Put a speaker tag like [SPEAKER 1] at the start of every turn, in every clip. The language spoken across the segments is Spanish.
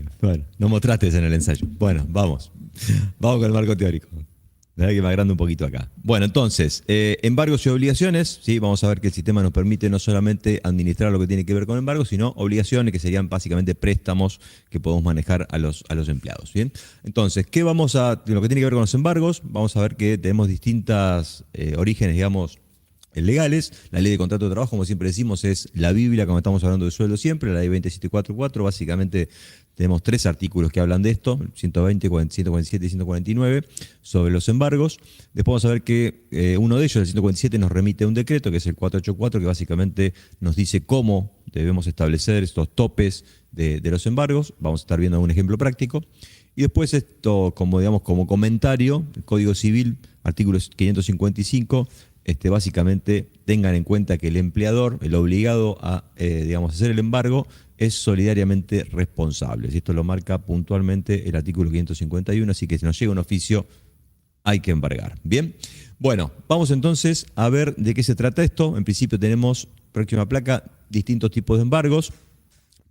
[SPEAKER 1] mío. Bueno, no mostraste eso en el ensayo. Bueno, vamos. Vamos con el marco teórico. La verdad que me agrando un poquito acá. Bueno, entonces, embargos y obligaciones, ¿sí? Vamos a ver que el sistema nos permite no solamente administrar lo que tiene que ver con embargos, sino obligaciones, que serían básicamente préstamos que podemos manejar a los empleados. ¿Bien? Entonces, lo que tiene que ver con los embargos, vamos a ver que tenemos distintas orígenes, digamos, legales. La ley de contrato de trabajo, como siempre decimos, es la Biblia cuando estamos hablando de sueldo siempre, la ley 27444. Básicamente tenemos 3 artículos que hablan de esto, 120, 147 y 149, sobre los embargos. Después vamos a ver que uno de ellos, el 147, nos remite a un decreto, que es el 484, que básicamente nos dice cómo debemos establecer estos topes de los embargos. Vamos a estar viendo un ejemplo práctico. Y después esto, como comentario, el Código Civil, artículo 555, básicamente tengan en cuenta que el empleador, el obligado a hacer el embargo, es solidariamente responsable. Y esto lo marca puntualmente el artículo 551, así que si nos llega un oficio, hay que embargar. Bien, bueno, vamos entonces a ver de qué se trata esto. En principio tenemos, próxima placa, distintos tipos de embargos.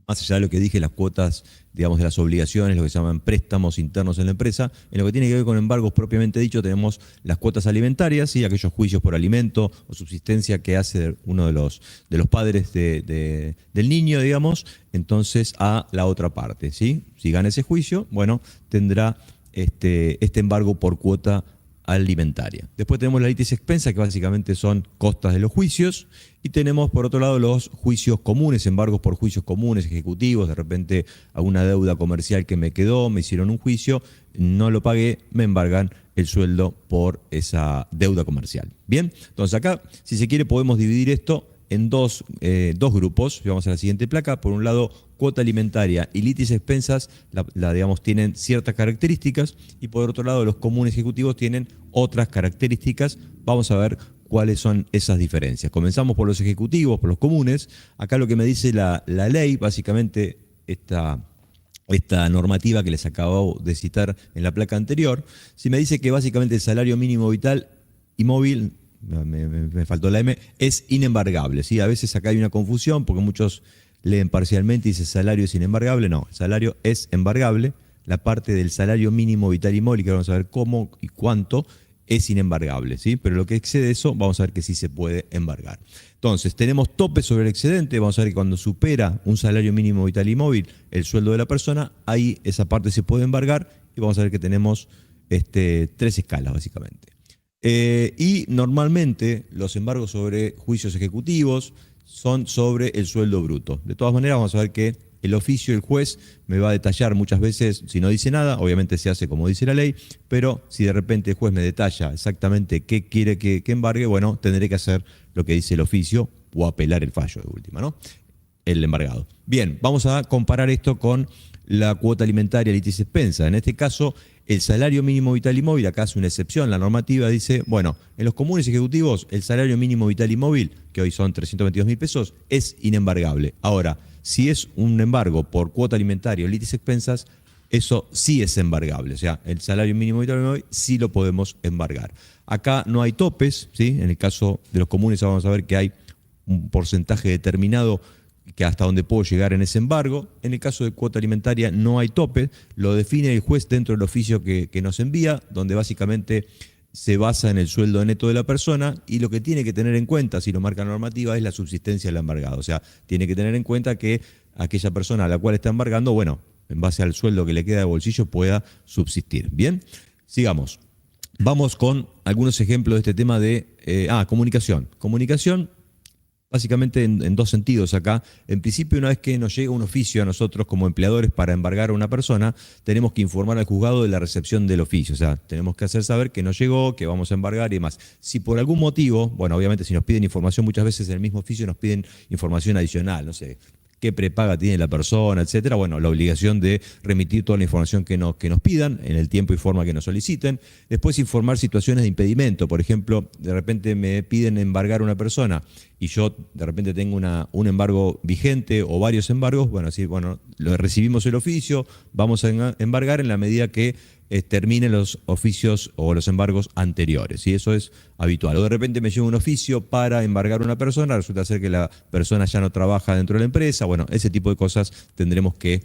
[SPEAKER 1] Más allá de lo que dije, las cuotas, digamos, de las obligaciones, lo que se llaman préstamos internos en la empresa. En lo que tiene que ver con embargos propiamente dicho, tenemos las cuotas alimentarias, ¿sí? Aquellos juicios por alimento o subsistencia que hace uno de los padres del niño, digamos, entonces a la otra parte, ¿sí? Si gana ese juicio, bueno, tendrá este embargo por cuota alimentaria. Después tenemos la litis expensa, que básicamente son costas de los juicios, y tenemos por otro lado los juicios comunes, embargos por juicios comunes ejecutivos. De repente alguna deuda comercial que me quedó, me hicieron un juicio, no lo pagué, me embargan el sueldo por esa deuda comercial. Bien, entonces acá, si se quiere, podemos dividir esto en dos grupos. Vamos a la siguiente placa. Por un lado, cuota alimentaria y litis expensas, tienen ciertas características, y por otro lado, los comunes ejecutivos tienen otras características. Vamos a ver cuáles son esas diferencias. Comenzamos por los ejecutivos, por los comunes. Acá lo que me dice la ley, básicamente esta normativa que les acabo de citar en la placa anterior, si me dice que básicamente el salario mínimo vital y móvil, me faltó la M, es inembargable, ¿sí? A veces acá hay una confusión porque muchos leen parcialmente y dice salario es inembargable. No, el salario es embargable. La parte del salario mínimo vital y móvil, que vamos a ver cómo y cuánto, es inembargable, ¿sí? Pero lo que excede eso, vamos a ver que sí se puede embargar. Entonces, tenemos tope sobre el excedente. Vamos a ver que cuando supera un salario mínimo vital y móvil el sueldo de la persona, ahí esa parte se puede embargar, y vamos a ver que tenemos 3 escalas, básicamente. Y normalmente los embargos sobre juicios ejecutivos son sobre el sueldo bruto. De todas maneras, vamos a ver que el oficio del juez me va a detallar muchas veces, si no dice nada, obviamente se hace como dice la ley, pero si de repente el juez me detalla exactamente qué quiere que embargue, bueno, tendré que hacer lo que dice el oficio o apelar el fallo de última, ¿no? El embargado. Bien, vamos a comparar esto con la cuota alimentaria litis expensa. En este caso, el salario mínimo vital y móvil, acá es una excepción, la normativa dice, bueno, en los comunes ejecutivos, el salario mínimo vital y móvil, que hoy son 322.000 pesos, es inembargable. Ahora, si es un embargo por cuota alimentaria o litis expensas, eso sí es embargable. O sea, el salario mínimo vital y móvil sí lo podemos embargar. Acá no hay topes, ¿sí? En el caso de los comunes vamos a ver que hay un porcentaje determinado que hasta donde puedo llegar en ese embargo. En el caso de cuota alimentaria no hay tope, lo define el juez dentro del oficio que nos envía, donde básicamente se basa en el sueldo neto de la persona, y lo que tiene que tener en cuenta, si lo marca la normativa, es la subsistencia del embargado. O sea, tiene que tener en cuenta que aquella persona a la cual está embargando, bueno, en base al sueldo que le queda de bolsillo, pueda subsistir. Bien, sigamos. Vamos con algunos ejemplos de este tema de comunicación. Comunicación, básicamente en 2 sentidos acá. En principio, una vez que nos llega un oficio a nosotros como empleadores para embargar a una persona, tenemos que informar al juzgado de la recepción del oficio. O sea, tenemos que hacer saber que nos llegó, que vamos a embargar y demás. Si por algún motivo, bueno, obviamente si nos piden información, muchas veces en el mismo oficio nos piden información adicional, no sé, qué prepaga tiene la persona, etcétera. Bueno, la obligación de remitir toda la información que nos pidan en el tiempo y forma que nos soliciten. Después, informar situaciones de impedimento. Por ejemplo, de repente me piden embargar a una persona y yo de repente tengo un embargo vigente o varios embargos. Bueno, así, bueno, recibimos el oficio, vamos a embargar en la medida que terminen los oficios o los embargos anteriores. Y eso es habitual. O de repente me llega un oficio para embargar a una persona, resulta ser que la persona ya no trabaja dentro de la empresa. Bueno, ese tipo de cosas tendremos que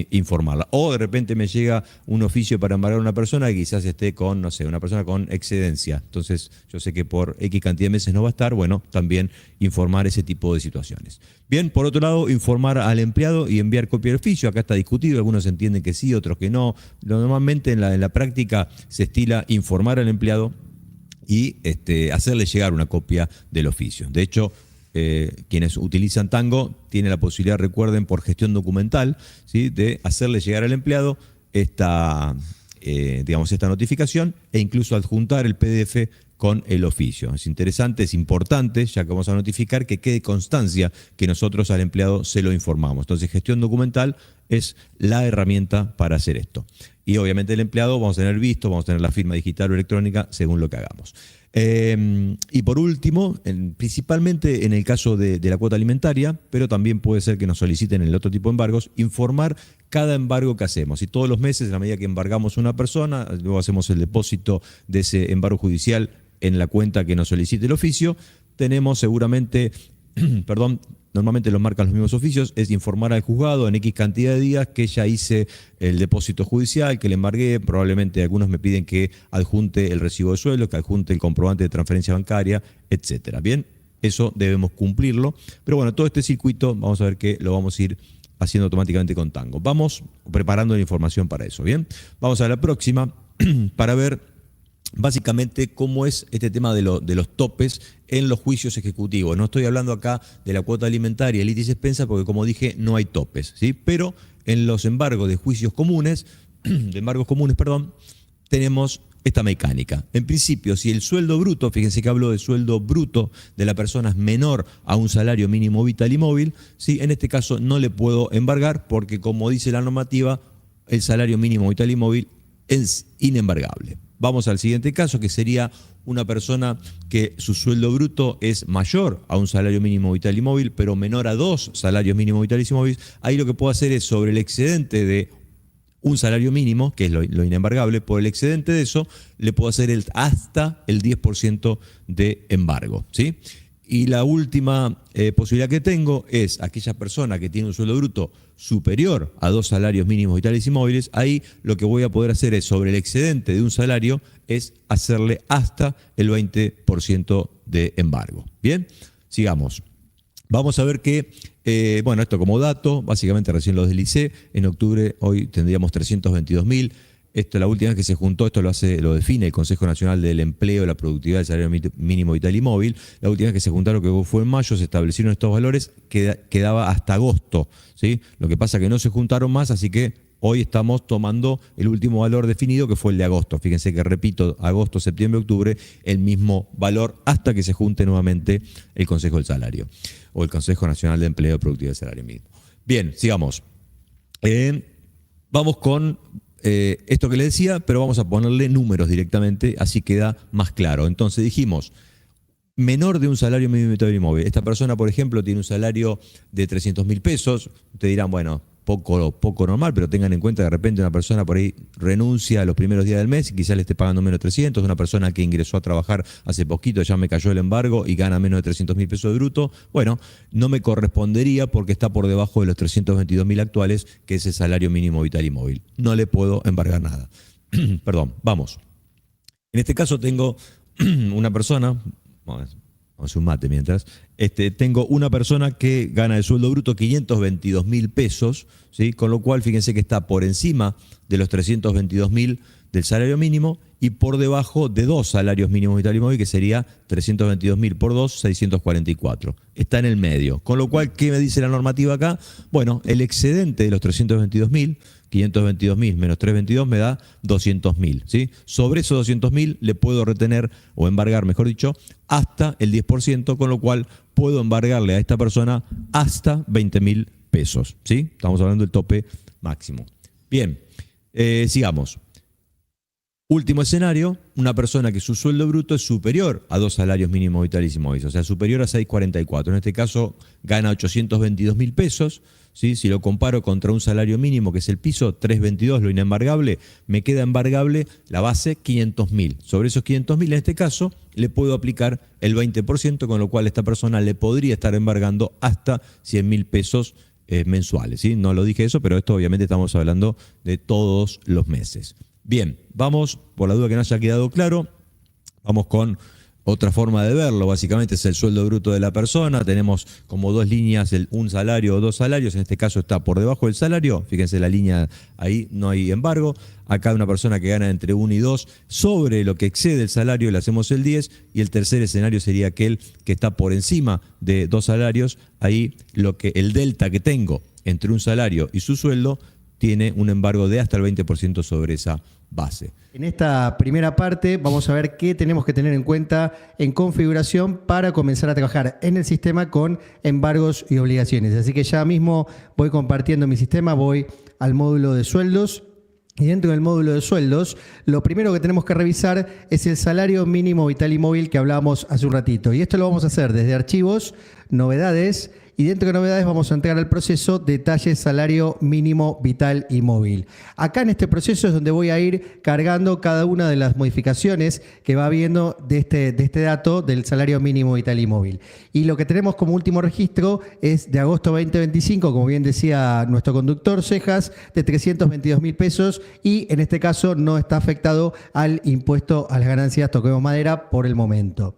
[SPEAKER 1] informarla. O de repente me llega un oficio para embargar a una persona que quizás esté con, no sé, una persona con excedencia. Entonces yo sé que por X cantidad de meses no va a estar. Bueno, también informar ese tipo de situaciones. Bien, por otro lado, informar al empleado y enviar copia del oficio. Acá está discutido, algunos entienden que sí, otros que no. Normalmente en la práctica se estila informar al empleado y hacerle llegar una copia del oficio. De hecho, quienes utilizan Tango tienen la posibilidad, recuerden, por gestión documental, ¿sí?, de hacerle llegar al empleado esta notificación e incluso adjuntar el PDF con el oficio. Es interesante, es importante, ya que vamos a notificar, que quede constancia que nosotros al empleado se lo informamos. Entonces, gestión documental es la herramienta para hacer esto. Y obviamente el empleado vamos a tener visto, vamos a tener la firma digital o electrónica según lo que hagamos. Y por último, principalmente en el caso de la cuota alimentaria, pero también puede ser que nos soliciten el otro tipo de embargos, informar cada embargo que hacemos. Y todos los meses, a la medida que embargamos a una persona, luego hacemos el depósito de ese embargo judicial en la cuenta que nos solicite el oficio, tenemos seguramente, normalmente lo marcan los mismos oficios, es informar al juzgado en X cantidad de días que ya hice el depósito judicial, que le embargué. Probablemente algunos me piden que adjunte el recibo de sueldo, que adjunte el comprobante de transferencia bancaria, etcétera. Bien, eso debemos cumplirlo. Pero bueno, todo este circuito vamos a ver que lo vamos a ir haciendo automáticamente con Tango. Vamos preparando la información para eso. Bien, vamos a la próxima para ver básicamente cómo es este tema de los topes en los juicios ejecutivos. No estoy hablando acá de la cuota alimentaria, litis expensa, porque como dije, no hay topes, ¿sí? Pero en los embargos de juicios comunes, tenemos esta mecánica. En principio, si el sueldo bruto, fíjense que hablo de sueldo bruto de la persona es menor a un salario mínimo vital y móvil, ¿sí?, en este caso no le puedo embargar porque, como dice la normativa, el salario mínimo vital y móvil es inembargable. Vamos al siguiente caso, que sería una persona que su sueldo bruto es mayor a un salario mínimo vital y móvil, pero menor a 2 salarios mínimos vitales y móviles. Ahí lo que puedo hacer es, sobre el excedente de un salario mínimo, que es lo inembargable, por el excedente de eso, le puedo hacer hasta el 10% de embargo, ¿sí? Y la última posibilidad que tengo es aquella persona que tiene un sueldo bruto superior a 2 salarios mínimos vitales y móviles. Ahí lo que voy a poder hacer es, sobre el excedente de un salario, es hacerle hasta el 20% de embargo. Bien, sigamos. Vamos a ver que, esto como dato, básicamente recién lo deslicé. En octubre hoy tendríamos 322.000. Esto, la última vez que se juntó, esto lo define el Consejo Nacional del Empleo, la Productividad del Salario Mínimo Vital y Móvil. La última vez que se juntaron, que fue en mayo, se establecieron estos valores, quedaba hasta agosto, ¿sí? Lo que pasa es que no se juntaron más, así que hoy estamos tomando el último valor definido, que fue el de agosto. Fíjense que repito, agosto, septiembre, octubre, el mismo valor hasta que se junte nuevamente el Consejo del Salario o el Consejo Nacional de Empleo, Productividad del Salario Mínimo. Bien, sigamos. Vamos con esto que le decía, pero vamos a ponerle números directamente, así queda más claro. Entonces dijimos, menor de un salario mínimo vital y móvil. Esta persona, por ejemplo, tiene un salario de 300.000 pesos. Ustedes dirán, bueno, poco normal, pero tengan en cuenta que de repente una persona por ahí renuncia a los primeros días del mes y quizás le esté pagando menos de 300. Una persona que ingresó a trabajar hace poquito, ya me cayó el embargo y gana menos de 300.000 pesos de bruto. Bueno, no me correspondería porque está por debajo de los 322.000 actuales, que es el salario mínimo vital y móvil. No le puedo embargar nada. Perdón, vamos. En este caso tengo una persona, vamos a hacer un mate mientras. Tengo una persona que gana el sueldo bruto 522.000 pesos, ¿sí? Con lo cual, fíjense que está por encima de los 322.000 del salario mínimo y por debajo de 2 salarios mínimos vital y móvil, que sería 322.000 por 2, 644. Está en el medio. Con lo cual, ¿qué me dice la normativa acá? Bueno, el excedente de los 322.000, 522.000 menos 322 me da 200.000, ¿sí? Sobre esos 200.000 le puedo retener o embargar, mejor dicho, hasta el 10%, con lo cual puedo embargarle a esta persona hasta 20.000 pesos, ¿sí? Estamos hablando del tope máximo. Bien, sigamos. Último escenario, una persona que su sueldo bruto es superior a 2 salarios mínimos vitales y móviles, o sea, superior a 644. En este caso, gana 822.000 pesos. ¿Sí? Si lo comparo contra un salario mínimo, que es el piso, 322, lo inembargable, me queda embargable la base 500.000. Sobre esos 500.000, en este caso, le puedo aplicar el 20%, con lo cual esta persona le podría estar embargando hasta 100.000 pesos mensuales. ¿Sí? No lo dije eso, pero esto obviamente estamos hablando de todos los meses. Bien, vamos, por la duda que no haya quedado claro, vamos con otra forma de verlo. Básicamente es el sueldo bruto de la persona. Tenemos como dos líneas, un salario o 2 salarios. En este caso está por debajo del salario. Fíjense la línea ahí, no hay embargo. Acá una persona que gana entre 1 y 2. Sobre lo que excede el salario le hacemos el 10. Y el tercer escenario sería aquel que está por encima de 2 salarios. Ahí el delta que tengo entre un salario y su sueldo tiene un embargo de hasta el 20% sobre esa base.
[SPEAKER 2] En esta primera parte vamos a ver qué tenemos que tener en cuenta en configuración para comenzar a trabajar en el sistema con embargos y obligaciones. Así que ya mismo voy compartiendo mi sistema, voy al módulo de sueldos. Y dentro del módulo de sueldos, lo primero que tenemos que revisar es el salario mínimo vital y móvil que hablábamos hace un ratito. Y esto lo vamos a hacer desde archivos, novedades, y dentro de novedades vamos a entrar al proceso detalles salario mínimo vital y móvil. Acá en este proceso es donde voy a ir cargando cada una de las modificaciones que va habiendo de este dato del salario mínimo vital y móvil. Y lo que tenemos como último registro es de agosto 2025, como bien decía nuestro conductor Cejas, de 322.000 pesos, y en este caso no está afectado al impuesto a las ganancias, toquemos madera, por el momento.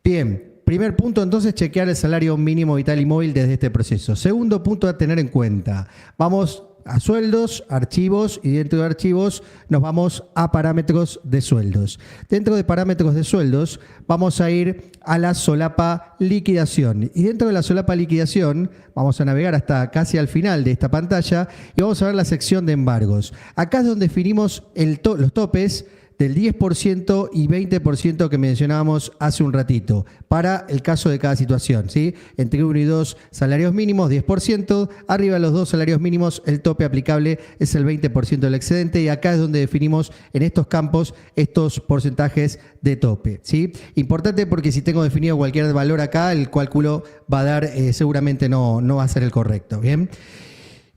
[SPEAKER 2] Bien. Primer punto, entonces, chequear el salario mínimo vital y móvil desde este proceso. Segundo punto a tener en cuenta. Vamos a sueldos, archivos, y dentro de archivos nos vamos a parámetros de sueldos. Dentro de parámetros de sueldos vamos a ir a la solapa liquidación. Y dentro de la solapa liquidación vamos a navegar hasta casi al final de esta pantalla y vamos a ver la sección de embargos. Acá es donde definimos los topes del 10% y 20% que mencionábamos hace un ratito, para el caso de cada situación, ¿sí? Entre 1 y 2 salarios mínimos, 10%, arriba de los 2 salarios mínimos, el tope aplicable es el 20% del excedente, y acá es donde definimos en estos campos estos porcentajes de tope, ¿sí? Importante porque si tengo definido cualquier valor acá, el cálculo va a dar, seguramente no va a ser el correcto, ¿bien?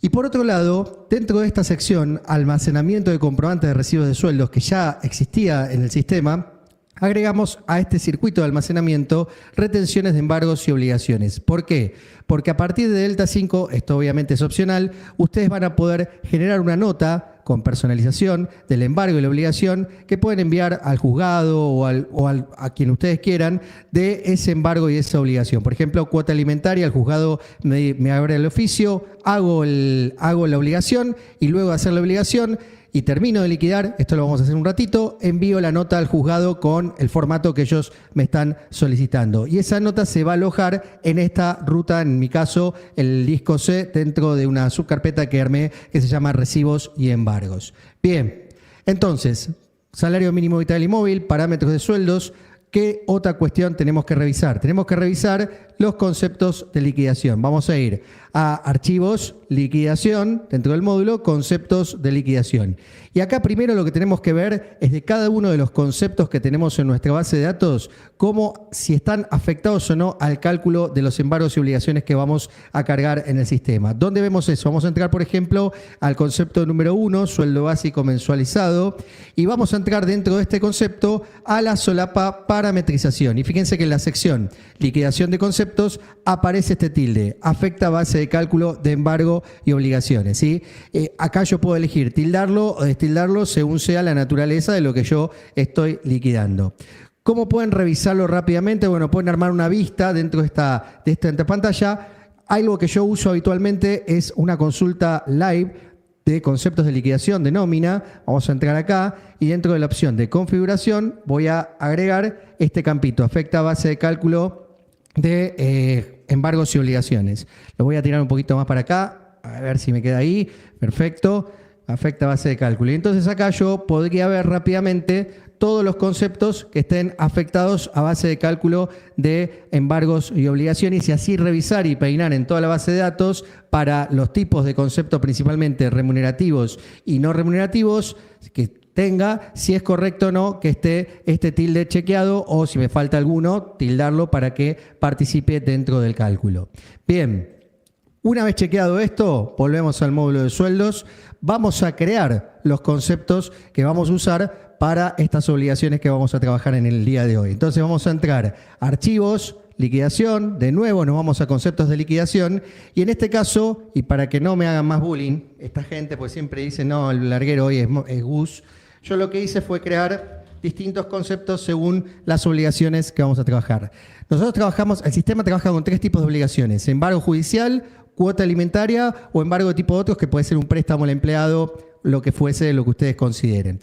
[SPEAKER 2] Y por otro lado, dentro de esta sección, almacenamiento de comprobantes de recibos de sueldos, que ya existía en el sistema, agregamos a este circuito de almacenamiento retenciones de embargos y obligaciones. ¿Por qué? Porque a partir de Delta 5, esto obviamente es opcional, ustedes van a poder generar una nota con personalización del embargo y la obligación que pueden enviar al juzgado o a quien ustedes quieran de ese embargo y esa obligación. Por ejemplo, cuota alimentaria, el juzgado me abre el oficio, hago la obligación, y luego de hacer la obligación y termino de liquidar, esto lo vamos a hacer un ratito, envío la nota al juzgado con el formato que ellos me están solicitando. Y esa nota se va a alojar en esta ruta, en mi caso, el disco C, dentro de una subcarpeta que armé que se llama recibos y embargos. Bien, entonces, salario mínimo vital y móvil, parámetros de sueldos. ¿Qué otra cuestión tenemos que revisar? Tenemos que revisar los conceptos de liquidación. Vamos a ir a archivos, liquidación, dentro del módulo, conceptos de liquidación. Y acá primero lo que tenemos que ver es de cada uno de los conceptos que tenemos en nuestra base de datos, cómo si están afectados o no al cálculo de los embargos y obligaciones que vamos a cargar en el sistema. ¿Dónde vemos eso? Vamos a entrar, por ejemplo, al concepto número 1, sueldo básico mensualizado, y vamos a entrar dentro de este concepto a la solapa parametrización. Y fíjense que en la sección liquidación de conceptos aparece este tilde, afecta base de cálculo de embargo y obligaciones, ¿sí? Acá yo puedo elegir tildarlo o destildarlo según sea la naturaleza de lo que yo estoy liquidando. ¿Cómo pueden revisarlo rápidamente? Bueno, pueden armar una vista dentro de esta pantalla. Algo que yo uso habitualmente es una consulta live de conceptos de liquidación de nómina. Vamos a entrar acá y dentro de la opción de configuración voy a agregar este campito, afecta base de cálculo de embargos y obligaciones. Lo voy a tirar un poquito más para acá, a ver si me queda ahí. Perfecto, afecta base de cálculo. Y entonces acá yo podría ver rápidamente todos los conceptos que estén afectados a base de cálculo de embargos y obligaciones, y así revisar y peinar en toda la base de datos para los tipos de conceptos, principalmente remunerativos y no remunerativos, que tenga, si es correcto o no que esté este tilde chequeado o si me falta alguno, tildarlo para que participe dentro del cálculo. Bien, una vez chequeado esto, volvemos al módulo de sueldos, vamos a crear los conceptos que vamos a usar para estas obligaciones que vamos a trabajar en el día de hoy. Entonces vamos a entrar a archivos, liquidación, de nuevo nos vamos a conceptos de liquidación y en este caso, y para que no me hagan más bullying, esta gente pues siempre dice, no, el larguero hoy es Gus, yo lo que hice fue crear distintos conceptos según las obligaciones que vamos a trabajar. Nosotros trabajamos, el sistema trabaja con 3 tipos de obligaciones, embargo judicial, cuota alimentaria o embargo de tipo otros, que puede ser un préstamo al empleado, lo que fuese, lo que ustedes consideren.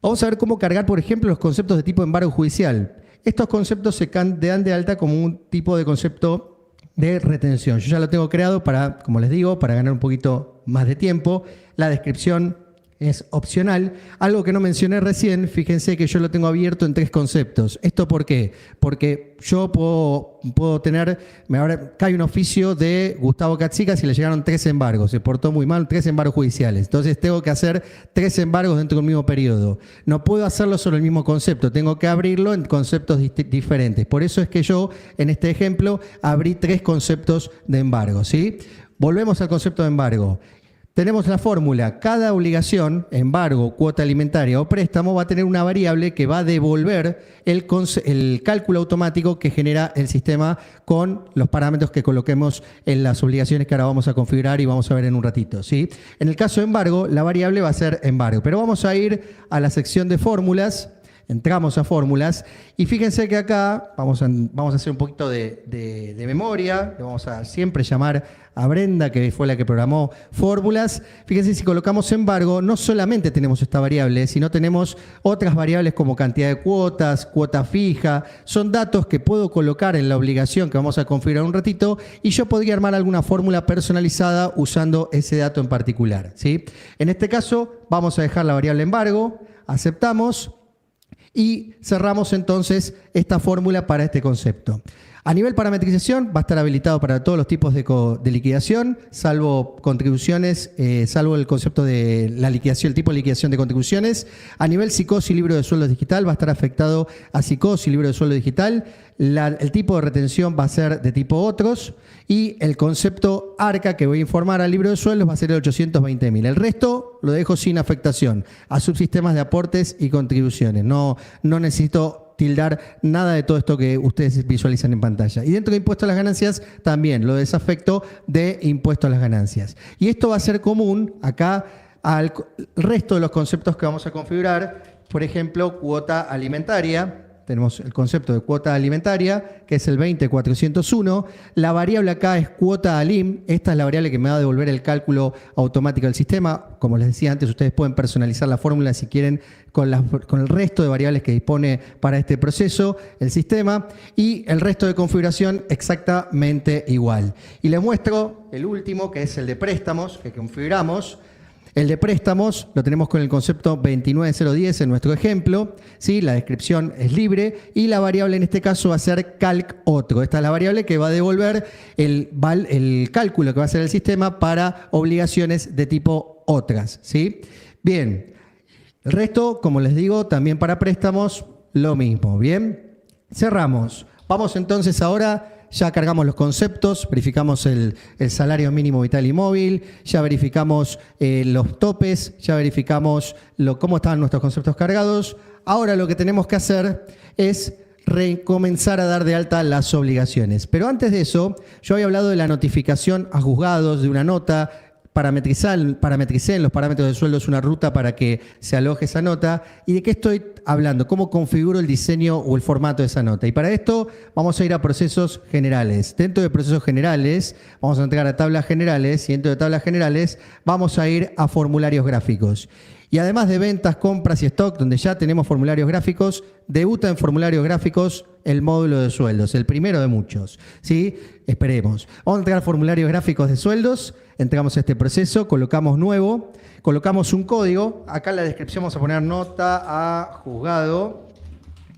[SPEAKER 2] Vamos a ver cómo cargar, por ejemplo, los conceptos de tipo embargo judicial. Estos conceptos se dan de alta como un tipo de concepto de retención. Yo ya lo tengo creado para, como les digo, para ganar un poquito más de tiempo. La descripción es opcional. Algo que no mencioné recién, fíjense que yo lo tengo abierto en 3 conceptos. ¿Esto por qué? Porque yo puedo tener, ahora cae un oficio de Gustavo Katsikas y le llegaron 3 embargos. Se portó muy mal, 3 embargos judiciales. Entonces tengo que hacer 3 embargos dentro del mismo periodo. No puedo hacerlo sobre el mismo concepto, tengo que abrirlo en conceptos diferentes. Por eso es que yo, en este ejemplo, abrí 3 conceptos de embargo, ¿sí? Volvemos al concepto de embargo. Tenemos la fórmula, cada obligación, embargo, cuota alimentaria o préstamo va a tener una variable que va a devolver el cálculo automático que genera el sistema con los parámetros que coloquemos en las obligaciones que ahora vamos a configurar y vamos a ver en un ratito, ¿sí? En el caso de embargo, la variable va a ser embargo, pero vamos a ir a la sección de fórmulas. Entramos a fórmulas y fíjense que acá vamos a hacer un poquito de memoria, le vamos a siempre llamar a Brenda, que fue la que programó fórmulas. Fíjense, si colocamos embargo, no solamente tenemos esta variable, sino tenemos otras variables como cantidad de cuotas, cuota fija. Son datos que puedo colocar en la obligación que vamos a configurar un ratito y yo podría armar alguna fórmula personalizada usando ese dato en particular, ¿sí? En este caso, vamos a dejar la variable embargo, aceptamos y cerramos entonces esta fórmula para este concepto. A nivel parametrización va a estar habilitado para todos los tipos de liquidación, salvo contribuciones, salvo el concepto de la liquidación, el tipo de liquidación de contribuciones. A nivel psicosis y libro de sueldo digital va a estar afectado a psicosis y libro de sueldo digital. El tipo de retención va a ser de tipo otros y el concepto ARCA que voy a informar al libro de sueldos va a ser el 820.000. El resto lo dejo sin afectación a subsistemas de aportes y contribuciones. No necesito tildar nada de todo esto que ustedes visualizan en pantalla. Y dentro de impuesto a las ganancias también lo desafecto de impuesto a las ganancias. Y esto va a ser común acá al resto de los conceptos que vamos a configurar. Por ejemplo, cuota alimentaria. Tenemos el concepto de cuota alimentaria, que es el 20401. La variable acá es cuota alim. Esta es la variable que me va a devolver el cálculo automático del sistema. Como les decía antes, ustedes pueden personalizar la fórmula si quieren con el resto de variables que dispone para este proceso el sistema. Y el resto de configuración exactamente igual. Y les muestro el último, que es el de préstamos, que configuramos. El de préstamos lo tenemos con el concepto 29010 en nuestro ejemplo, ¿sí? La descripción es libre y la variable en este caso va a ser calc otro. Esta es la variable que va a devolver el cálculo que va a hacer el sistema para obligaciones de tipo otras, ¿sí? Bien, el resto, como les digo, también para préstamos lo mismo, ¿bien? Cerramos. Vamos entonces ahora. Ya cargamos los conceptos, verificamos el salario mínimo vital y móvil, ya verificamos los topes, ya verificamos cómo estaban nuestros conceptos cargados. Ahora lo que tenemos que hacer es recomenzar a dar de alta las obligaciones. Pero antes de eso, yo había hablado de la notificación a juzgados de una nota. Parametricé en los parámetros de sueldos una ruta para que se aloje esa nota. ¿Y de qué estoy hablando? ¿Cómo configuro el diseño o el formato de esa nota? Y para esto vamos a ir a procesos generales. Dentro de procesos generales vamos a entrar a tablas generales y dentro de tablas generales vamos a ir a formularios gráficos. Y además de ventas, compras y stock, donde ya tenemos formularios gráficos, debuta en formularios gráficos el módulo de sueldos, el primero de muchos, ¿sí? Esperemos. Vamos a entrar a formularios gráficos de sueldos, entramos a este proceso, colocamos nuevo, colocamos un código, acá en la descripción vamos a poner nota a juzgado,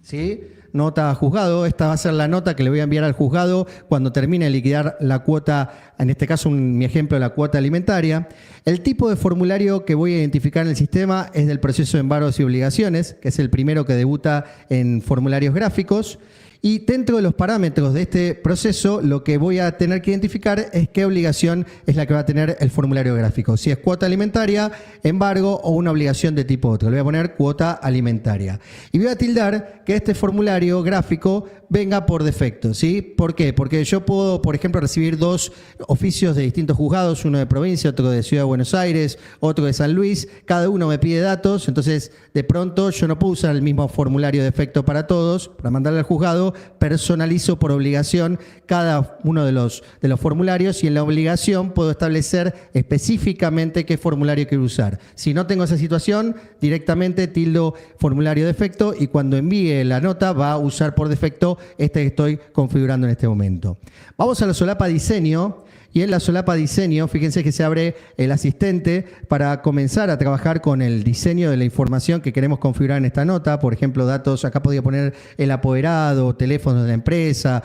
[SPEAKER 2] ¿sí? nota a juzgado. Esta va a ser la nota que le voy a enviar al juzgado cuando termine de liquidar la cuota, en este caso mi ejemplo, la cuota alimentaria. El tipo de formulario que voy a identificar en el sistema es del proceso de embargos y obligaciones, que es el primero que debuta en formularios gráficos. Y dentro de los parámetros de este proceso, lo que voy a tener que identificar es qué obligación es la que va a tener el formulario gráfico. Si es cuota alimentaria, embargo o una obligación de tipo otro. Le voy a poner cuota alimentaria. Y voy a tildar que este formulario gráfico venga por defecto, ¿sí? ¿Por qué? Porque yo puedo, por ejemplo, recibir 2 oficios de distintos juzgados, uno de provincia, otro de Ciudad de Buenos Aires, otro de San Luis. Cada uno me pide datos, entonces de pronto yo no puedo usar el mismo formulario de defecto para todos, para mandarle al juzgado. Personalizo por obligación cada uno de los formularios y en la obligación puedo establecer específicamente qué formulario quiero usar. Si no tengo esa situación, directamente tildo formulario de defecto y cuando envíe la nota va a usar por defecto este que estoy configurando en este momento. Vamos a la solapa diseño. Y en la solapa diseño, fíjense que se abre el asistente para comenzar a trabajar con el diseño de la información que queremos configurar en esta nota. Por ejemplo, datos, acá podría poner el apoderado, teléfono de la empresa,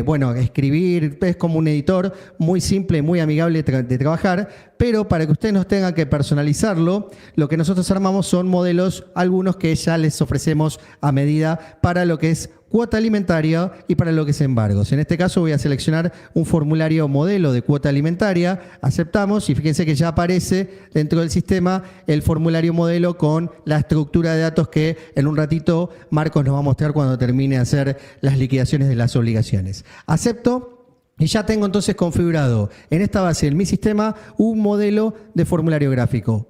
[SPEAKER 2] bueno, escribir, es como un editor muy simple, muy amigable de trabajar, pero para que ustedes no tengan que personalizarlo, lo que nosotros armamos son modelos, algunos que ya les ofrecemos a medida para lo que es cuota alimentaria y para lo que es embargos. En este caso voy a seleccionar un formulario modelo de cuota alimentaria, aceptamos y fíjense que ya aparece dentro del sistema el formulario modelo con la estructura de datos que en un ratito Marcos nos va a mostrar cuando termine de hacer las liquidaciones de las obligaciones. Acepto. Y ya tengo entonces configurado en esta base en mi sistema un modelo de formulario gráfico.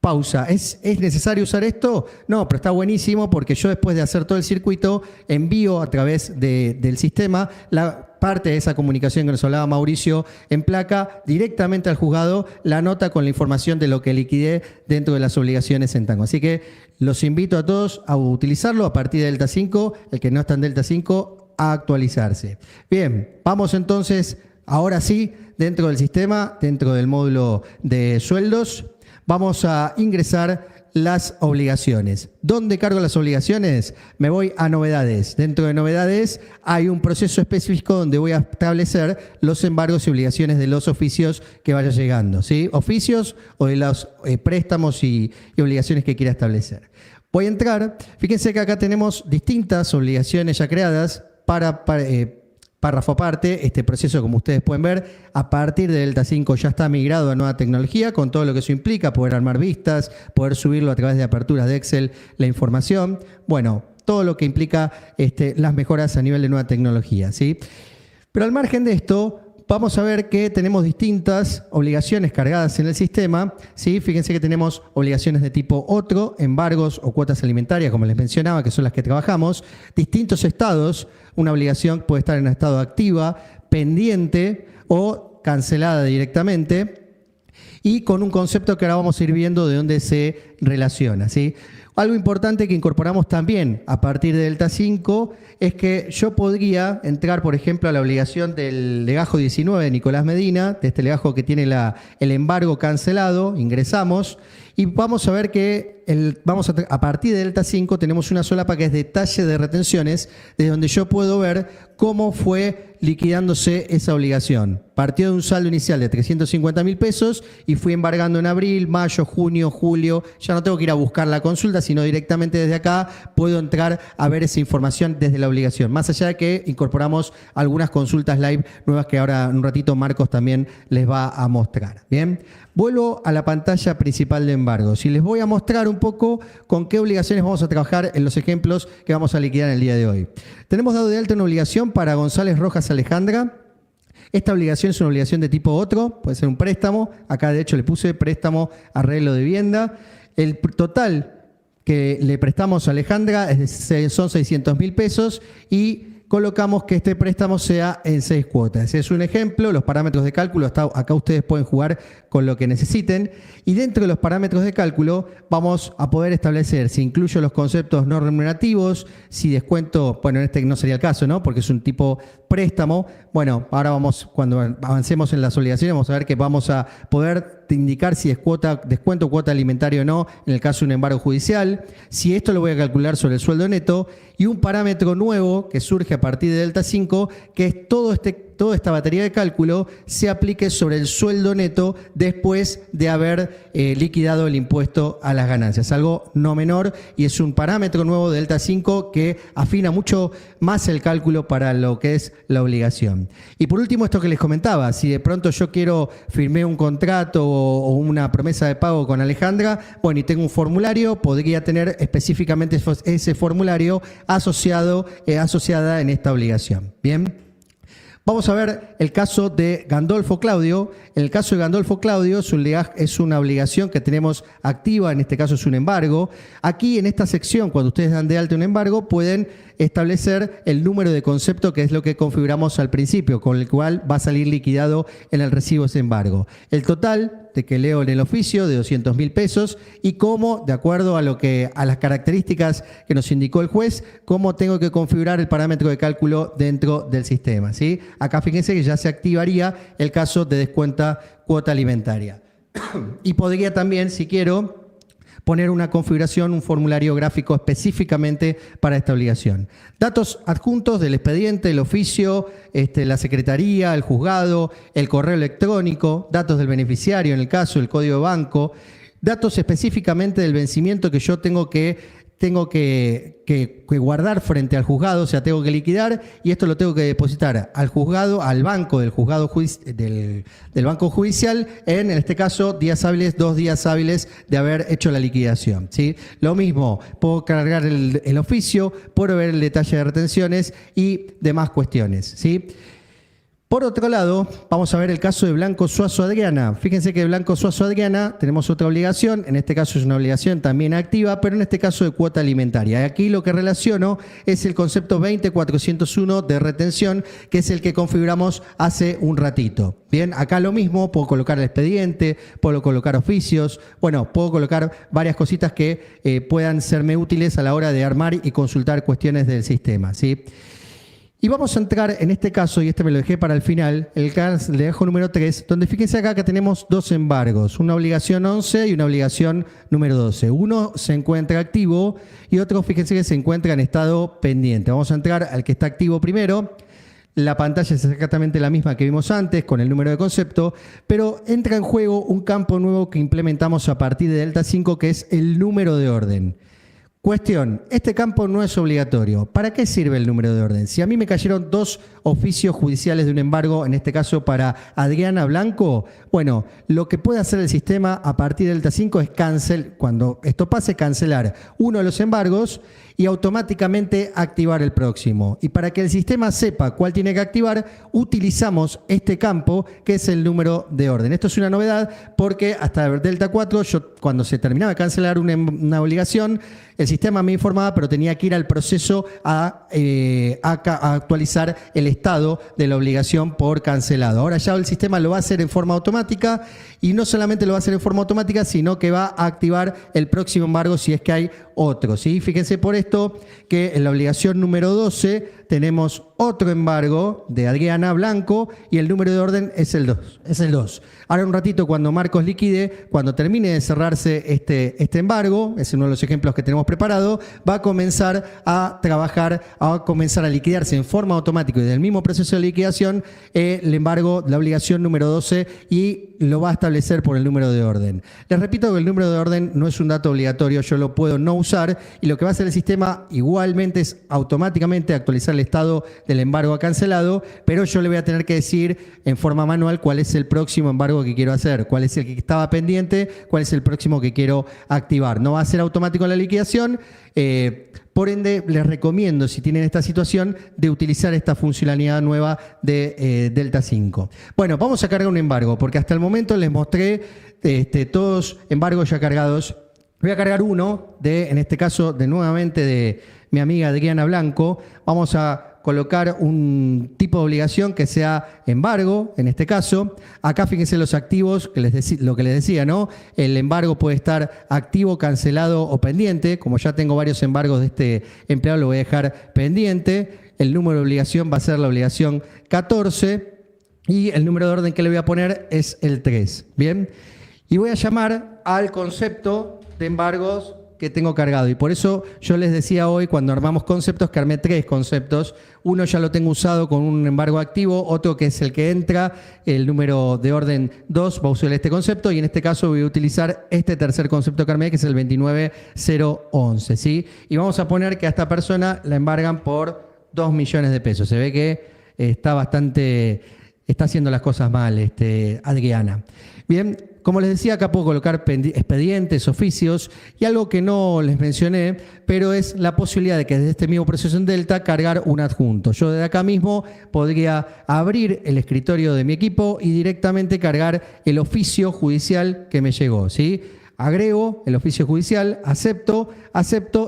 [SPEAKER 2] Pausa. ¿Es necesario usar esto? No, pero está buenísimo porque yo después de hacer todo el circuito envío a través del sistema la parte de esa comunicación que nos hablaba Mauricio en placa directamente al juzgado la nota con la información de lo que liquidé dentro de las obligaciones en Tango. Así que los invito a todos a utilizarlo a partir de Delta 5, el que no está en Delta 5, a actualizarse. Bien, vamos entonces, ahora sí, dentro del sistema, dentro del módulo de sueldos, vamos a ingresar las obligaciones. ¿Dónde cargo las obligaciones? Me voy a novedades. Dentro de novedades hay un proceso específico donde voy a establecer los embargos y obligaciones de los oficios que vaya llegando, ¿sí? Oficios o de los préstamos y obligaciones que quiera establecer. Voy a entrar, fíjense que acá tenemos distintas obligaciones ya creadas para párrafo aparte. Este proceso, como ustedes pueden ver, a partir de Delta 5 ya está migrado a nueva tecnología, con todo lo que eso implica, poder armar vistas, poder subirlo a través de aperturas de Excel, la información, bueno, todo lo que implica las mejoras a nivel de nueva tecnología, ¿sí? Pero al margen de esto, vamos a ver que tenemos distintas obligaciones cargadas en el sistema, ¿sí? Fíjense que tenemos obligaciones de tipo otro, embargos o cuotas alimentarias, como les mencionaba, que son las que trabajamos, distintos estados. Una obligación puede estar en estado activa, pendiente o cancelada directamente, y con un concepto que ahora vamos a ir viendo de dónde se relaciona, ¿sí? Algo importante que incorporamos también a partir de Delta 5 es que yo podría entrar, por ejemplo, a la obligación del legajo 19 de Nicolás Medina, de este legajo que tiene el embargo cancelado, ingresamos y vamos a ver que a partir de Delta 5 tenemos una solapa que es detalle de retenciones, desde donde yo puedo ver cómo fue liquidándose esa obligación. Partió de un saldo inicial de 350.000 pesos y fui embargando en abril, mayo, junio, julio. Ya no tengo que ir a buscar la consulta, sino directamente desde acá puedo entrar a ver esa información desde la obligación. Más allá de que incorporamos algunas consultas live nuevas que ahora en un ratito Marcos también les va a mostrar. Bien, vuelvo a la pantalla principal de embargos y les voy a mostrar un poco con qué obligaciones vamos a trabajar en los ejemplos que vamos a liquidar en el día de hoy. Tenemos dado de alta una obligación para González Rojas Alejandra. Esta obligación es una obligación de tipo otro, puede ser un préstamo. Acá de hecho le puse préstamo arreglo de vivienda. El total que le prestamos a Alejandra son 600.000 pesos y colocamos que este préstamo sea en 6 cuotas. Ese es un ejemplo, los parámetros de cálculo, acá ustedes pueden jugar con lo que necesiten y dentro de los parámetros de cálculo vamos a poder establecer si incluyo los conceptos no remunerativos, si descuento, bueno, en este no sería el caso, ¿no? Porque es un tipo préstamo. Bueno, ahora cuando avancemos en las obligaciones, vamos a ver que vamos a poder indicar si es descuento o cuota alimentaria o no en el caso de un embargo judicial, si esto lo voy a calcular sobre el sueldo neto, y un parámetro nuevo que surge a partir de Delta 5, que es toda esta batería de cálculo se aplique sobre el sueldo neto después de haber liquidado el impuesto a las ganancias. Algo no menor, y es un parámetro nuevo de Delta 5 que afina mucho más el cálculo para lo que es la obligación. Y por último, esto que les comentaba, si de pronto yo firmé un contrato o una promesa de pago con Alejandra, bueno, y tengo un formulario, podría tener específicamente ese formulario asociada en esta obligación. Bien. Vamos a ver el caso de Gandolfo Claudio. En el caso de Gandolfo Claudio es una obligación que tenemos activa, en este caso es un embargo. Aquí en esta sección, cuando ustedes dan de alta un embargo, pueden establecer el número de concepto, que es lo que configuramos al principio, con el cual va a salir liquidado en el recibo ese embargo. El total de que leo en el oficio de 200.000 pesos y cómo, de acuerdo a las características que nos indicó el juez, cómo tengo que configurar el parámetro de cálculo dentro del sistema, ¿sí? Acá fíjense que ya se activaría el caso de descuenta cuota alimentaria. Y podría también, si quiero, poner una configuración, un formulario gráfico específicamente para esta obligación. Datos adjuntos del expediente, el oficio, la secretaría, el juzgado, el correo electrónico, datos del beneficiario en el caso, el código de banco, datos específicamente del vencimiento que yo tengo que guardar frente al juzgado, o sea, tengo que liquidar, y esto lo tengo que depositar al juzgado, al banco del juzgado del banco judicial, en este caso 2 días hábiles de haber hecho la liquidación, ¿sí? Lo mismo, puedo cargar el oficio, puedo ver el detalle de retenciones y demás cuestiones, ¿sí? Por otro lado, vamos a ver el caso de Blanco Suazo Adriana. Fíjense que de Blanco Suazo Adriana tenemos otra obligación, en este caso es una obligación también activa, pero en este caso de cuota alimentaria. Aquí lo que relaciono es el concepto 20401 de retención, que es el que configuramos hace un ratito. Bien, acá lo mismo, puedo colocar el expediente, puedo colocar oficios, bueno, puedo colocar varias cositas que puedan serme útiles a la hora de armar y consultar cuestiones del sistema, ¿sí? Y vamos a entrar en este caso, y me lo dejé para el final, el caso le dejo número 3, donde fíjense acá que tenemos 2 embargos, una obligación 11 y una obligación número 12. Uno se encuentra activo y otro, fíjense que se encuentra en estado pendiente. Vamos a entrar al que está activo primero. La pantalla es exactamente la misma que vimos antes, con el número de concepto, pero entra en juego un campo nuevo que implementamos a partir de Delta 5, que es el número de orden. Cuestión, este campo no es obligatorio. ¿Para qué sirve el número de orden? Si a mí me cayeron 2 oficios judiciales de un embargo, en este caso para Adriana Blanco, bueno, lo que puede hacer el sistema a partir de Delta 5 es cuando esto pase, cancelar uno de los embargos y automáticamente activar el próximo. Y para que el sistema sepa cuál tiene que activar, utilizamos este campo que es el número de orden. Esto es una novedad porque hasta Delta 4, cuando se terminaba de cancelar una obligación, el sistema me informaba, pero tenía que ir al proceso a actualizar el estado de la obligación por cancelado. Ahora ya el sistema lo va a hacer en forma automática, y no solamente lo va a hacer en forma automática, sino que va a activar el próximo embargo si es que hay otro, ¿sí? Fíjense por esto que en la obligación número 12 tenemos otro embargo de Adriana Blanco y el número de orden es el 2. Ahora un ratito, cuando Marcos liquide, cuando termine de cerrarse este embargo, es uno de los ejemplos que tenemos preparado, va a comenzar a trabajar, a comenzar a liquidarse en forma automática y del mismo proceso de liquidación el embargo, la obligación número 12, y lo va a establecer por el número de orden. Les repito que el número de orden no es un dato obligatorio, yo lo puedo no usar, y lo que va a hacer el sistema igualmente es automáticamente actualizar el estado del embargo cancelado, pero yo le voy a tener que decir en forma manual cuál es el próximo embargo que quiero hacer, cuál es el que estaba pendiente, cuál es el próximo que quiero activar. No va a ser automático la liquidación, por ende les recomiendo, si tienen esta situación, de utilizar esta funcionalidad nueva de Delta 5. Bueno, vamos a cargar un embargo, porque hasta el momento les mostré todos embargos ya cargados. Voy a cargar uno, en este caso, nuevamente de mi amiga Adriana Blanco. Vamos a colocar un tipo de obligación que sea embargo, en este caso. Acá fíjense los activos, lo que les decía, ¿no? El embargo puede estar activo, cancelado o pendiente. Como ya tengo varios embargos de este empleado, lo voy a dejar pendiente. El número de obligación va a ser la obligación 14 y el número de orden que le voy a poner es el 3. ¿Bien? Y voy a llamar al concepto de embargos que tengo cargado. Y por eso yo les decía hoy, cuando armamos conceptos, que armé 3 conceptos. Uno ya lo tengo usado con un embargo activo, otro que es el que entra, el número de orden 2, va a usar este concepto, y en este caso voy a utilizar este tercer concepto que armé, que es el 29011, ¿sí? Y vamos a poner que a esta persona la embargan por 2 millones de pesos. Se ve que está haciendo las cosas mal, Adriana. Bien, como les decía, acá puedo colocar expedientes, oficios, y algo que no les mencioné, pero es la posibilidad de que desde este mismo proceso en Delta cargar un adjunto. Yo desde acá mismo podría abrir el escritorio de mi equipo y directamente cargar el oficio judicial que me llegó, ¿sí? Agrego el oficio judicial, acepto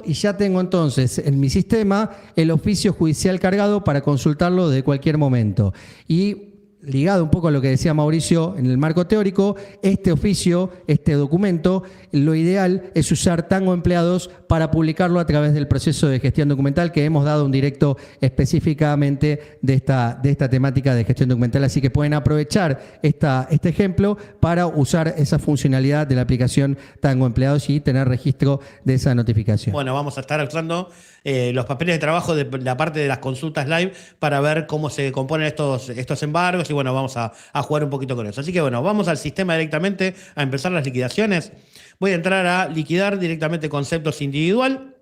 [SPEAKER 2] y ya tengo entonces en mi sistema el oficio judicial cargado para consultarlo desde cualquier momento. Y ligado un poco a lo que decía Mauricio en el marco teórico, este oficio, este documento, lo ideal es usar Tango Empleados para publicarlo a través del proceso de gestión documental, que hemos dado un directo específicamente de esta temática de gestión documental. Así que pueden aprovechar este ejemplo para usar esa funcionalidad de la aplicación Tango Empleados y tener registro de esa notificación.
[SPEAKER 3] Bueno, vamos a estar usando los papeles de trabajo de la parte de las consultas live para ver cómo se componen estos embargos, y bueno, vamos a jugar un poquito con eso. Así que bueno, vamos al sistema directamente a empezar las liquidaciones. Voy a entrar a liquidar directamente conceptos individual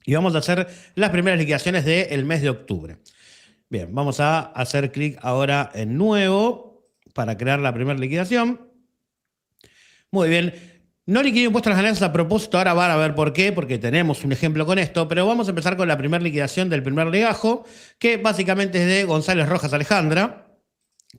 [SPEAKER 3] y vamos a hacer las primeras liquidaciones del mes de octubre. Bien, vamos a hacer clic ahora en nuevo para crear la primera liquidación. Muy bien. No liquidé impuestos a las ganancias a propósito, ahora van a ver por qué, porque tenemos un ejemplo con esto, pero vamos a empezar con la primera liquidación del primer legajo, que básicamente es de González Rojas Alejandra,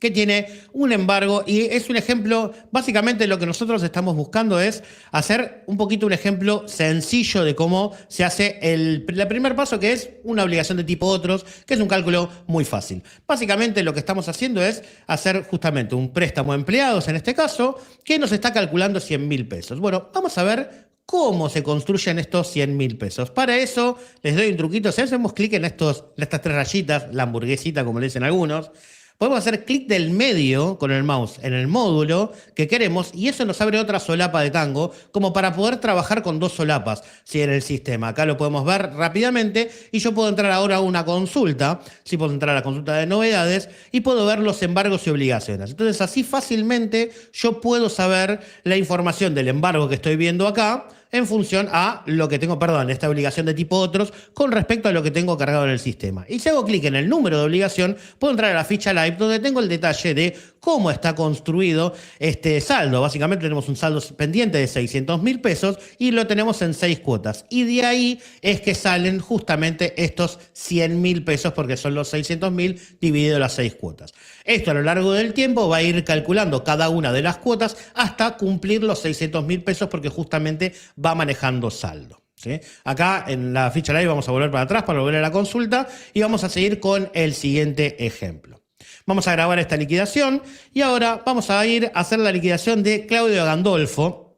[SPEAKER 3] que tiene un embargo, y es un ejemplo, básicamente lo que nosotros estamos buscando es hacer un poquito un ejemplo sencillo de cómo se hace el primer paso, que es una obligación de tipo otros, que es un cálculo muy fácil. Básicamente lo que estamos haciendo es hacer justamente un préstamo a empleados, en este caso, que nos está calculando 100.000 pesos. Bueno, vamos a ver cómo se construyen estos 100.000 pesos. Para eso les doy un truquito. Si hacemos clic en estas 3 rayitas, la hamburguesita como le dicen algunos, podemos hacer clic del medio con el mouse en el módulo que queremos, y eso nos abre otra solapa de Tango como para poder trabajar con 2 solapas, ¿sí? En el sistema. Acá lo podemos ver rápidamente y yo puedo entrar ahora a una consulta, ¿sí? Puedo entrar a la consulta de novedades y puedo ver los embargos y obligaciones. Entonces así fácilmente yo puedo saber la información del embargo que estoy viendo acá en función a lo que tengo, esta obligación de tipo otros con respecto a lo que tengo cargado en el sistema. Y si hago clic en el número de obligación, puedo entrar a la ficha live donde tengo el detalle de cómo está construido este saldo. Básicamente tenemos un saldo pendiente de 600.000 pesos y lo tenemos en 6 cuotas. Y de ahí es que salen justamente estos 100.000 pesos, porque son los 600.000 dividido las 6 cuotas. Esto a lo largo del tiempo va a ir calculando cada una de las cuotas hasta cumplir los 600.000 pesos, porque justamente va manejando saldo, ¿sí? Acá en la ficha live vamos a volver para atrás para volver a la consulta y vamos a seguir con el siguiente ejemplo. Vamos a grabar esta liquidación y ahora vamos a ir a hacer la liquidación de Claudio Gandolfo,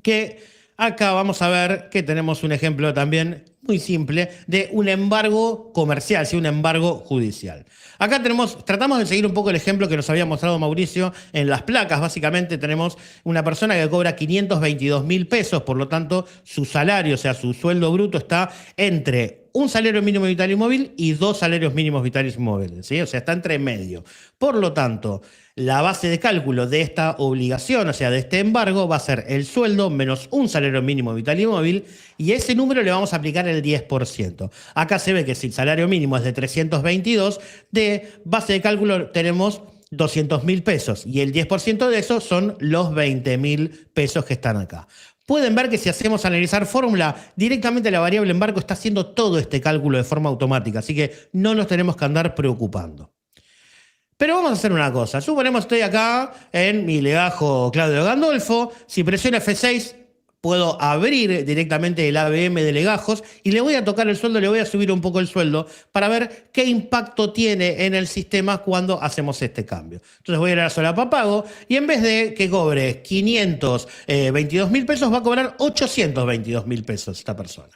[SPEAKER 3] que acá vamos a ver que tenemos un ejemplo también muy simple de un embargo comercial, ¿sí? Un embargo judicial. Acá tratamos de seguir un poco el ejemplo que nos había mostrado Mauricio en las placas. Básicamente tenemos una persona que cobra 522.000 pesos, por lo tanto su salario, o sea, su sueldo bruto está entre un salario mínimo vital y móvil y 2 salarios mínimos vitales y móviles, ¿sí? O sea, está entre medio. Por lo tanto, la base de cálculo de esta obligación, o sea, de este embargo, va a ser el sueldo menos un salario mínimo vital y móvil, y ese número le vamos a aplicar el 10%. Acá se ve que si el salario mínimo es de 322, de base de cálculo tenemos 200.000 pesos, y el 10% de eso son los 20.000 pesos que están acá. Pueden ver que si hacemos analizar fórmula, directamente la variable embargo está haciendo todo este cálculo de forma automática, así que no nos tenemos que andar preocupando. Pero vamos a hacer una cosa. Suponemos que estoy acá en mi legajo Claudio Gandolfo. Si presiono F6, puedo abrir directamente el ABM de legajos y le voy a tocar el sueldo, le voy a subir un poco el sueldo para ver qué impacto tiene en el sistema cuando hacemos este cambio. Entonces voy a ir a la solapa pago y en vez de que cobre 522.000 pesos, va a cobrar 822.000 pesos esta persona.